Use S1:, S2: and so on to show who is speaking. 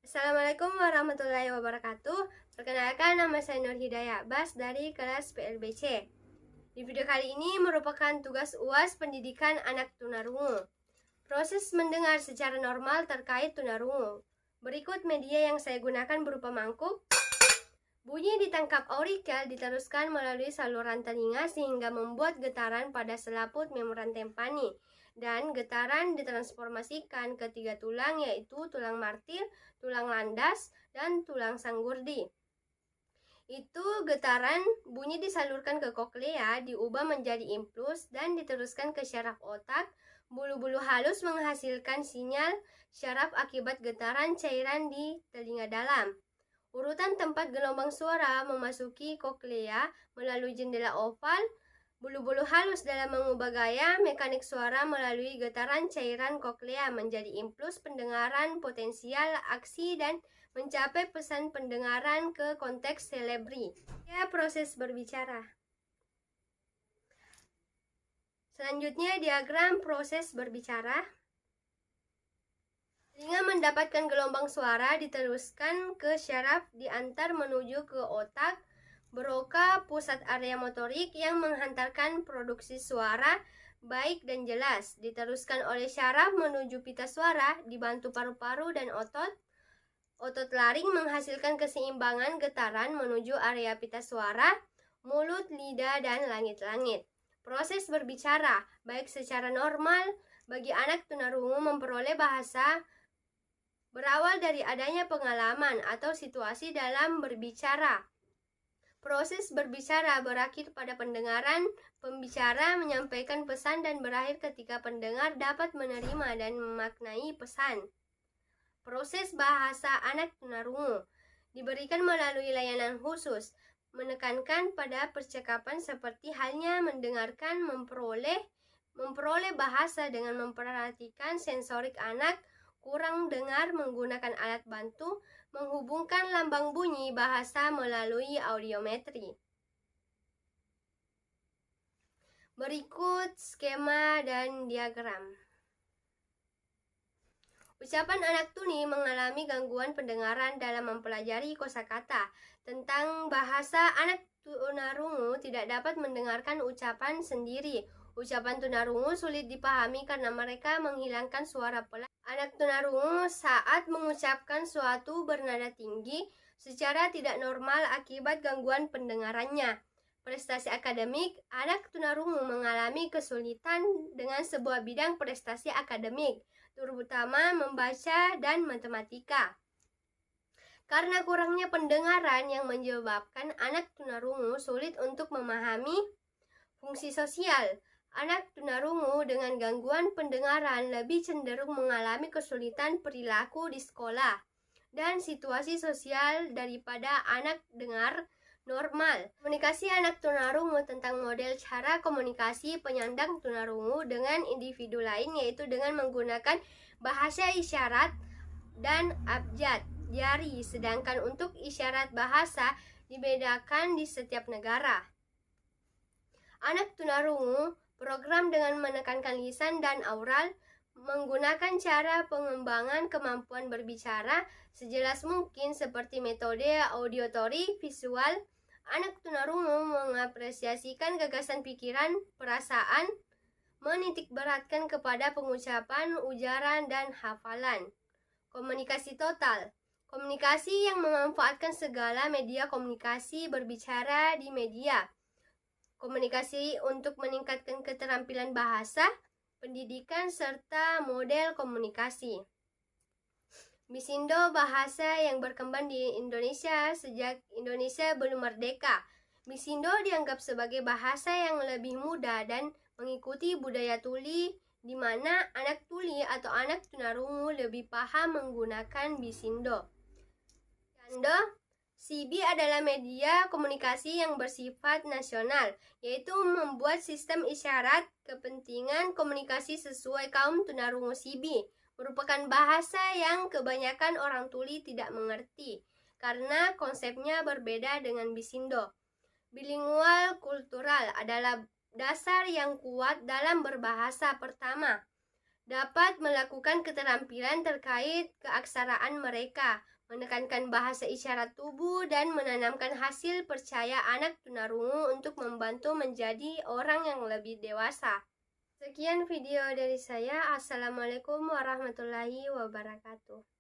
S1: Assalamualaikum warahmatullahi wabarakatuh. Perkenalkan, nama saya Nur Hidayah Abbas dari kelas PLBC. Di video kali ini merupakan tugas UAS pendidikan anak tunarungu. Proses mendengar secara normal terkait tunarungu. Berikut media yang saya gunakan berupa mangkuk. Bunyi ditangkap aurikel diteruskan melalui saluran telinga sehingga membuat getaran pada selaput membran timpani. Dan getaran ditransformasikan ke 3 tulang, yaitu tulang martir, tulang landas, dan tulang sanggurdi. Itu getaran bunyi disalurkan ke koklea, diubah menjadi impuls dan diteruskan ke syaraf otak. Bulu-bulu halus menghasilkan sinyal syaraf akibat getaran cairan di telinga dalam. Urutan tempat gelombang suara memasuki koklea melalui jendela oval. Bulu-bulu halus dalam mengubah gaya mekanik suara melalui getaran cairan koklea menjadi impuls pendengaran potensial aksi dan mencapai pesan pendengaran ke konteks selebri. Proses berbicara. Selanjutnya diagram proses berbicara. Telinga mendapatkan gelombang suara diteruskan ke syaraf diantar menuju ke otak broca, pusat area motorik yang menghantarkan produksi suara baik dan jelas. Diteruskan oleh syaraf menuju pita suara dibantu paru-paru dan otot. Otot laring menghasilkan keseimbangan getaran menuju area pita suara, mulut, lidah, dan langit-langit. Proses berbicara, baik secara normal bagi anak tunarungu memperoleh bahasa berawal dari adanya pengalaman atau situasi dalam berbicara. Proses berbicara berakhir pada pendengaran. Pembicara menyampaikan pesan dan berakhir ketika pendengar dapat menerima dan memaknai pesan. Proses bahasa anak tunarungu diberikan melalui layanan khusus, menekankan pada percakapan seperti halnya mendengarkan, memperoleh bahasa dengan memperhatikan sensorik anak, kurang dengar menggunakan alat bantu, menghubungkan lambang bunyi bahasa melalui audiometri. Berikut skema dan diagram. Ucapan anak tuni mengalami gangguan pendengaran dalam mempelajari kosakata. Tentang bahasa, anak tunarungu tidak dapat mendengarkan ucapan sendiri. Ucapan tunarungu sulit dipahami karena mereka menghilangkan suara pelan. Anak tunarungu saat mengucapkan suatu bernada tinggi secara tidak normal akibat gangguan pendengarannya. Prestasi akademik, anak tunarungu mengalami kesulitan dengan sebuah bidang prestasi akademik, terutama membaca dan matematika. Karena kurangnya pendengaran yang menyebabkan anak tunarungu sulit untuk memahami fungsi sosial. Anak tunarungu dengan gangguan pendengaran lebih cenderung mengalami kesulitan perilaku di sekolah dan situasi sosial daripada anak dengar normal. Komunikasi anak tunarungu tentang model cara komunikasi penyandang tunarungu dengan individu lain, yaitu dengan menggunakan bahasa isyarat dan abjad jari, sedangkan untuk isyarat bahasa dibedakan di setiap negara. Anak tunarungu program dengan menekankan lisan dan aural, menggunakan cara pengembangan kemampuan berbicara sejelas mungkin seperti metode auditory visual. Anak tunarungu mengapresiasikan gagasan pikiran, perasaan, menitikberatkan kepada pengucapan, ujaran, dan hafalan. Komunikasi total, komunikasi yang memanfaatkan segala media komunikasi berbicara di media. Komunikasi untuk meningkatkan keterampilan bahasa, pendidikan, serta model komunikasi. Bisindo, bahasa yang berkembang di Indonesia sejak Indonesia belum merdeka. Bisindo dianggap sebagai bahasa yang lebih mudah dan mengikuti budaya tuli, di mana anak tuli atau anak tunarungu lebih paham menggunakan bisindo. Canda, CB adalah media komunikasi yang bersifat nasional, yaitu membuat sistem isyarat kepentingan komunikasi sesuai kaum tunarungu. CB merupakan bahasa yang kebanyakan orang tuli tidak mengerti karena konsepnya berbeda dengan bisindo. Bilingual kultural adalah dasar yang kuat dalam berbahasa. Pertama, dapat melakukan keterampilan terkait keaksaraan mereka, menekankan bahasa isyarat tubuh, dan menanamkan hasil percaya anak tunarungu untuk membantu menjadi orang yang lebih dewasa. Sekian video dari saya. Assalamualaikum warahmatullahi wabarakatuh.